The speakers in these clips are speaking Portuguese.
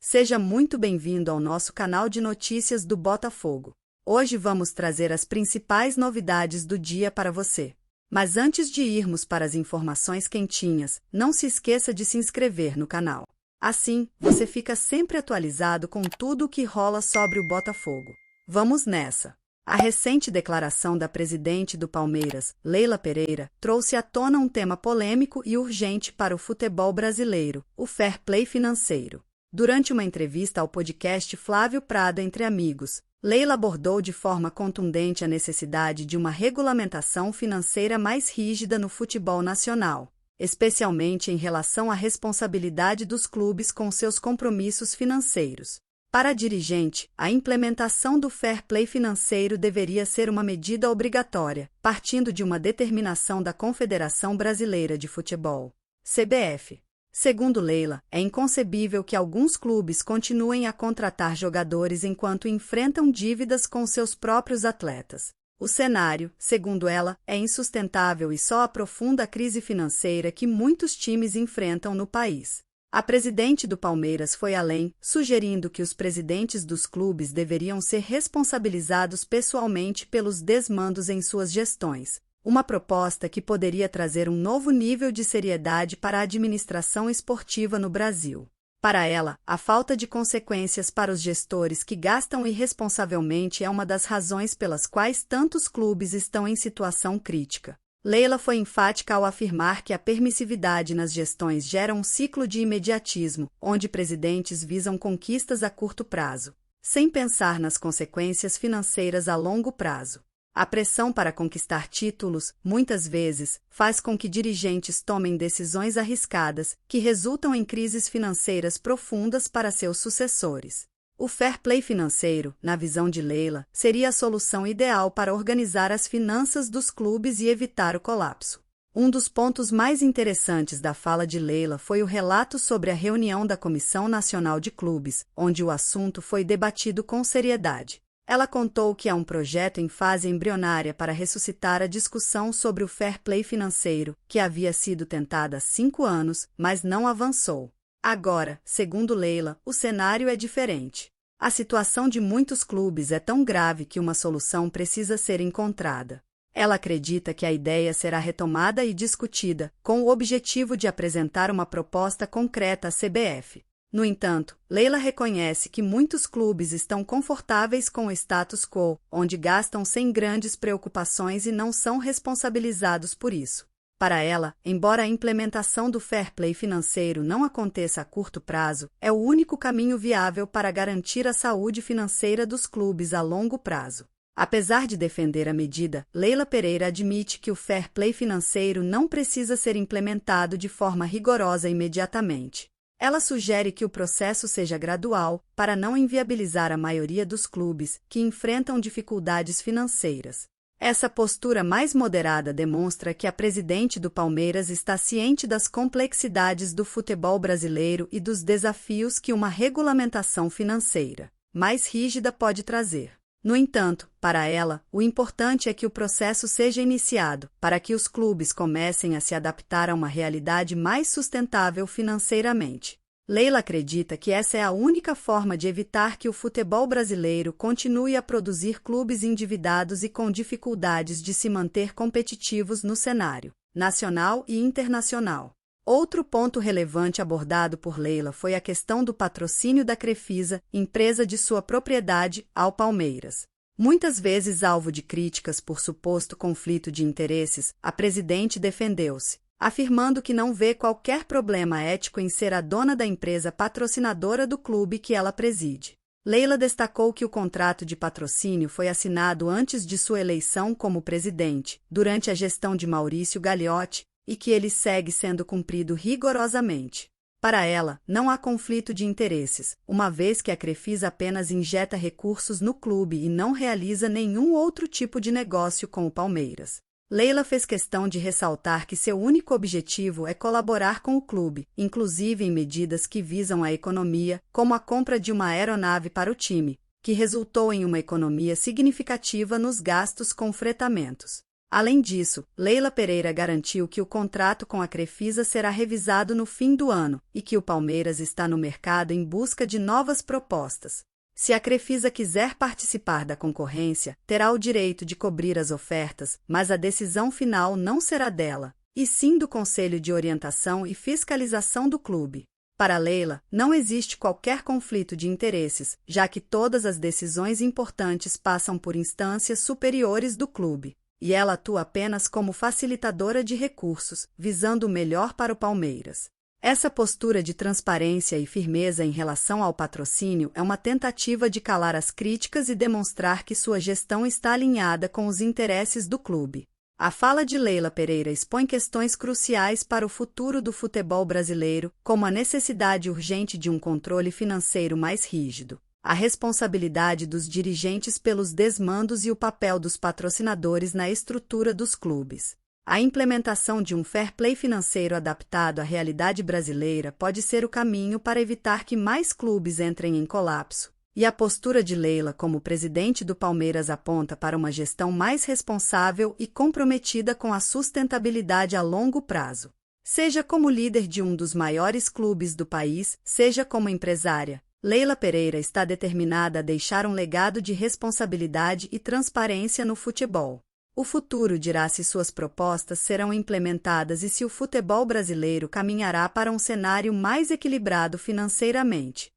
Seja muito bem-vindo ao nosso canal de notícias do Botafogo. Hoje vamos trazer as principais novidades do dia para você. Mas antes de irmos para as informações quentinhas, não se esqueça de se inscrever no canal. Assim, você fica sempre atualizado com tudo o que rola sobre o Botafogo. Vamos nessa! A recente declaração da presidente do Palmeiras, Leila Pereira, trouxe à tona um tema polêmico e urgente para o futebol brasileiro, o fair play financeiro. Durante uma entrevista ao podcast Flávio Prado Entre Amigos, Leila abordou de forma contundente a necessidade de uma regulamentação financeira mais rígida no futebol nacional, especialmente em relação à responsabilidade dos clubes com seus compromissos financeiros. Para a dirigente, a implementação do fair play financeiro deveria ser uma medida obrigatória, partindo de uma determinação da Confederação Brasileira de Futebol, CBF. Segundo Leila, é inconcebível que alguns clubes continuem a contratar jogadores enquanto enfrentam dívidas com seus próprios atletas. O cenário, segundo ela, é insustentável e só aprofunda a crise financeira que muitos times enfrentam no país. A presidente do Palmeiras foi além, sugerindo que os presidentes dos clubes deveriam ser responsabilizados pessoalmente pelos desmandos em suas gestões, uma proposta que poderia trazer um novo nível de seriedade para a administração esportiva no Brasil. Para ela, a falta de consequências para os gestores que gastam irresponsavelmente é uma das razões pelas quais tantos clubes estão em situação crítica. Leila foi enfática ao afirmar que a permissividade nas gestões gera um ciclo de imediatismo, onde presidentes visam conquistas a curto prazo, sem pensar nas consequências financeiras a longo prazo. A pressão para conquistar títulos, muitas vezes, faz com que dirigentes tomem decisões arriscadas, que resultam em crises financeiras profundas para seus sucessores. O fair play financeiro, na visão de Leila, seria a solução ideal para organizar as finanças dos clubes e evitar o colapso. Um dos pontos mais interessantes da fala de Leila foi o relato sobre a reunião da Comissão Nacional de Clubes, onde o assunto foi debatido com seriedade. Ela contou que há um projeto em fase embrionária para ressuscitar a discussão sobre o fair play financeiro, que havia sido tentada há 5 anos, mas não avançou. Agora, segundo Leila, o cenário é diferente. A situação de muitos clubes é tão grave que uma solução precisa ser encontrada. Ela acredita que a ideia será retomada e discutida, com o objetivo de apresentar uma proposta concreta à CBF. No entanto, Leila reconhece que muitos clubes estão confortáveis com o status quo, onde gastam sem grandes preocupações e não são responsabilizados por isso. Para ela, embora a implementação do fair play financeiro não aconteça a curto prazo, é o único caminho viável para garantir a saúde financeira dos clubes a longo prazo. Apesar de defender a medida, Leila Pereira admite que o fair play financeiro não precisa ser implementado de forma rigorosa imediatamente. Ela sugere que o processo seja gradual, para não inviabilizar a maioria dos clubes que enfrentam dificuldades financeiras. Essa postura mais moderada demonstra que a presidente do Palmeiras está ciente das complexidades do futebol brasileiro e dos desafios que uma regulamentação financeira mais rígida pode trazer. No entanto, para ela, o importante é que o processo seja iniciado, para que os clubes comecem a se adaptar a uma realidade mais sustentável financeiramente. Leila acredita que essa é a única forma de evitar que o futebol brasileiro continue a produzir clubes endividados e com dificuldades de se manter competitivos no cenário nacional e internacional. Outro ponto relevante abordado por Leila foi a questão do patrocínio da Crefisa, empresa de sua propriedade, ao Palmeiras. Muitas vezes alvo de críticas por suposto conflito de interesses, a presidente defendeu-se, afirmando que não vê qualquer problema ético em ser a dona da empresa patrocinadora do clube que ela preside. Leila destacou que o contrato de patrocínio foi assinado antes de sua eleição como presidente, durante a gestão de Maurício Gagliotti, e que ele segue sendo cumprido rigorosamente. Para ela, não há conflito de interesses, uma vez que a Crefisa apenas injeta recursos no clube e não realiza nenhum outro tipo de negócio com o Palmeiras. Leila fez questão de ressaltar que seu único objetivo é colaborar com o clube, inclusive em medidas que visam a economia, como a compra de uma aeronave para o time, que resultou em uma economia significativa nos gastos com fretamentos. Além disso, Leila Pereira garantiu que o contrato com a Crefisa será revisado no fim do ano e que o Palmeiras está no mercado em busca de novas propostas. Se a Crefisa quiser participar da concorrência, terá o direito de cobrir as ofertas, mas a decisão final não será dela, e sim do Conselho de Orientação e Fiscalização do clube. Para Leila, não existe qualquer conflito de interesses, já que todas as decisões importantes passam por instâncias superiores do clube, e ela atua apenas como facilitadora de recursos, visando o melhor para o Palmeiras. Essa postura de transparência e firmeza em relação ao patrocínio é uma tentativa de calar as críticas e demonstrar que sua gestão está alinhada com os interesses do clube. A fala de Leila Pereira expõe questões cruciais para o futuro do futebol brasileiro, como a necessidade urgente de um controle financeiro mais rígido, a responsabilidade dos dirigentes pelos desmandos e o papel dos patrocinadores na estrutura dos clubes. A implementação de um fair play financeiro adaptado à realidade brasileira pode ser o caminho para evitar que mais clubes entrem em colapso, e a postura de Leila como presidente do Palmeiras aponta para uma gestão mais responsável e comprometida com a sustentabilidade a longo prazo. Seja como líder de um dos maiores clubes do país, seja como empresária, Leila Pereira está determinada a deixar um legado de responsabilidade e transparência no futebol. O futuro dirá se suas propostas serão implementadas e se o futebol brasileiro caminhará para um cenário mais equilibrado financeiramente.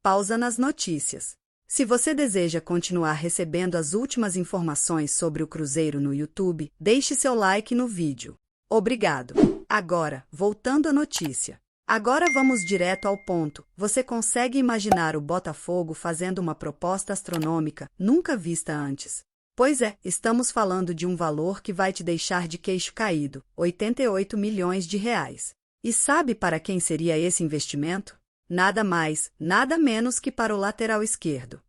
Pausa nas notícias. Se você deseja continuar recebendo as últimas informações sobre o Cruzeiro no YouTube, deixe seu like no vídeo. Obrigado. Agora, voltando à notícia. Agora vamos direto ao ponto. Você consegue imaginar o Botafogo fazendo uma proposta astronômica, nunca vista antes? Pois é, estamos falando de um valor que vai te deixar de queixo caído, 88 milhões de reais. E sabe para quem seria esse investimento? Nada mais, nada menos que para o lateral esquerdo.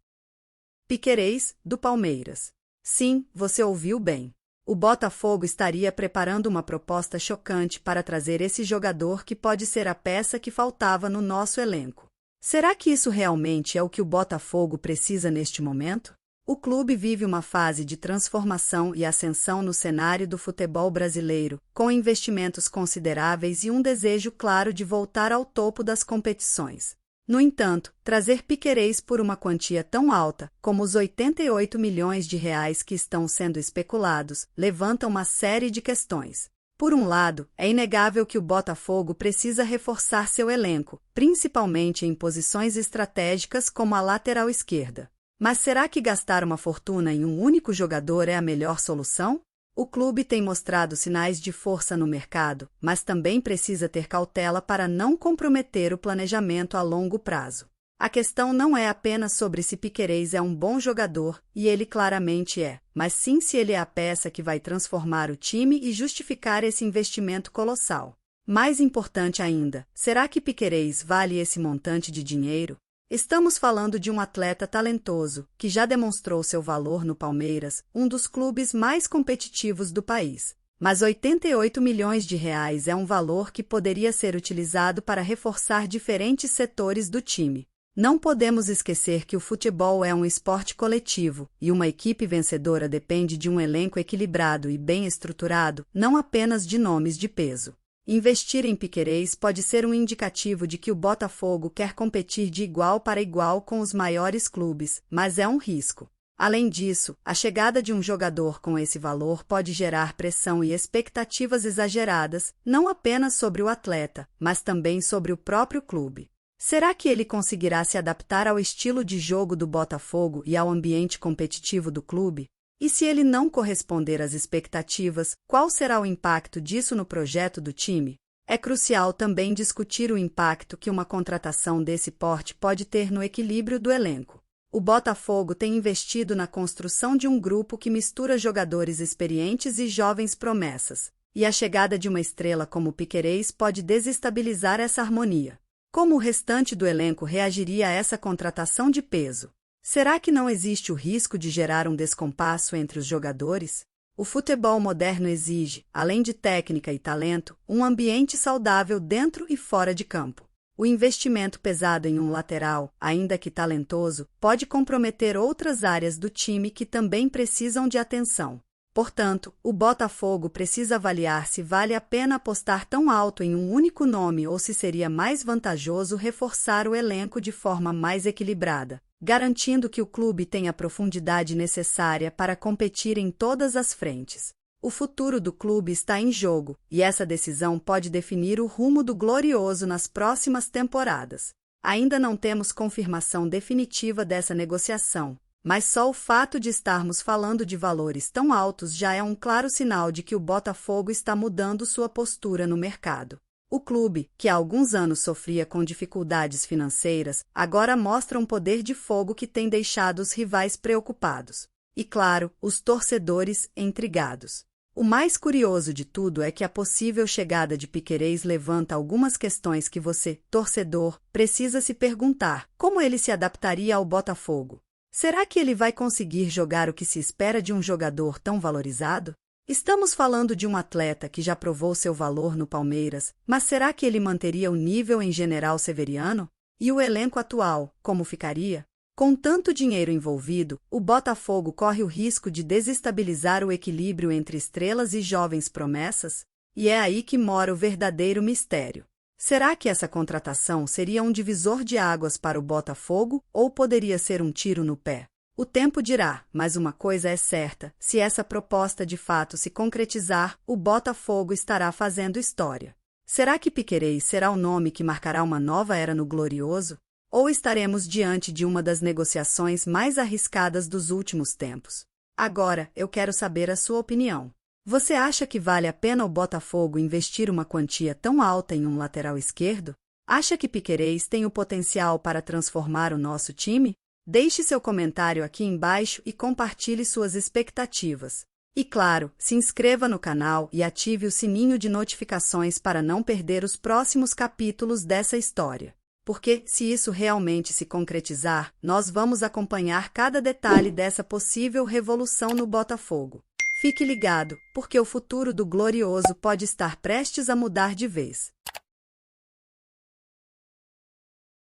Piquerez, do Palmeiras. Sim, você ouviu bem. O Botafogo estaria preparando uma proposta chocante para trazer esse jogador que pode ser a peça que faltava no nosso elenco. Será que isso realmente é o que o Botafogo precisa neste momento? O clube vive uma fase de transformação e ascensão no cenário do futebol brasileiro, com investimentos consideráveis e um desejo claro de voltar ao topo das competições. No entanto, trazer Piquerez por uma quantia tão alta, como os 88 milhões de reais que estão sendo especulados, levanta uma série de questões. Por um lado, é inegável que o Botafogo precisa reforçar seu elenco, principalmente em posições estratégicas como a lateral esquerda. Mas será que gastar uma fortuna em um único jogador é a melhor solução? O clube tem mostrado sinais de força no mercado, mas também precisa ter cautela para não comprometer o planejamento a longo prazo. A questão não é apenas sobre se Piquerez é um bom jogador, e ele claramente é, mas sim se ele é a peça que vai transformar o time e justificar esse investimento colossal. Mais importante ainda, será que Piquerez vale esse montante de dinheiro? Estamos falando de um atleta talentoso, que já demonstrou seu valor no Palmeiras, um dos clubes mais competitivos do país. Mas 88 milhões de reais é um valor que poderia ser utilizado para reforçar diferentes setores do time. Não podemos esquecer que o futebol é um esporte coletivo, e uma equipe vencedora depende de um elenco equilibrado e bem estruturado, não apenas de nomes de peso. Investir em Piquerez pode ser um indicativo de que o Botafogo quer competir de igual para igual com os maiores clubes, mas é um risco. Além disso, a chegada de um jogador com esse valor pode gerar pressão e expectativas exageradas, não apenas sobre o atleta, mas também sobre o próprio clube. Será que ele conseguirá se adaptar ao estilo de jogo do Botafogo e ao ambiente competitivo do clube? E se ele não corresponder às expectativas, qual será o impacto disso no projeto do time? É crucial também discutir o impacto que uma contratação desse porte pode ter no equilíbrio do elenco. O Botafogo tem investido na construção de um grupo que mistura jogadores experientes e jovens promessas, e a chegada de uma estrela como Piquerez pode desestabilizar essa harmonia. Como o restante do elenco reagiria a essa contratação de peso? Será que não existe o risco de gerar um descompasso entre os jogadores? O futebol moderno exige, além de técnica e talento, um ambiente saudável dentro e fora de campo. O investimento pesado em um lateral, ainda que talentoso, pode comprometer outras áreas do time que também precisam de atenção. Portanto, o Botafogo precisa avaliar se vale a pena apostar tão alto em um único nome ou se seria mais vantajoso reforçar o elenco de forma mais equilibrada, garantindo que o clube tenha a profundidade necessária para competir em todas as frentes. O futuro do clube está em jogo, e essa decisão pode definir o rumo do Glorioso nas próximas temporadas. Ainda não temos confirmação definitiva dessa negociação, mas só o fato de estarmos falando de valores tão altos já é um claro sinal de que o Botafogo está mudando sua postura no mercado. O clube, que há alguns anos sofria com dificuldades financeiras, agora mostra um poder de fogo que tem deixado os rivais preocupados. E, claro, os torcedores intrigados. O mais curioso de tudo é que a possível chegada de Piquerez levanta algumas questões que você, torcedor, precisa se perguntar: como ele se adaptaria ao Botafogo? Será que ele vai conseguir jogar o que se espera de um jogador tão valorizado? Estamos falando de um atleta que já provou seu valor no Palmeiras, mas será que ele manteria o nível em General Severiano? E o elenco atual, como ficaria? Com tanto dinheiro envolvido, o Botafogo corre o risco de desestabilizar o equilíbrio entre estrelas e jovens promessas? E é aí que mora o verdadeiro mistério. Será que essa contratação seria um divisor de águas para o Botafogo ou poderia ser um tiro no pé? O tempo dirá, mas uma coisa é certa: se essa proposta de fato se concretizar, o Botafogo estará fazendo história. Será que Piquerez será o nome que marcará uma nova era no Glorioso? Ou estaremos diante de uma das negociações mais arriscadas dos últimos tempos? Agora, eu quero saber a sua opinião. Você acha que vale a pena o Botafogo investir uma quantia tão alta em um lateral esquerdo? Acha que Piquerez tem o potencial para transformar o nosso time? Deixe seu comentário aqui embaixo e compartilhe suas expectativas. E claro, se inscreva no canal e ative o sininho de notificações para não perder os próximos capítulos dessa história. Porque, se isso realmente se concretizar, nós vamos acompanhar cada detalhe dessa possível revolução no Botafogo. Fique ligado, porque o futuro do Glorioso pode estar prestes a mudar de vez.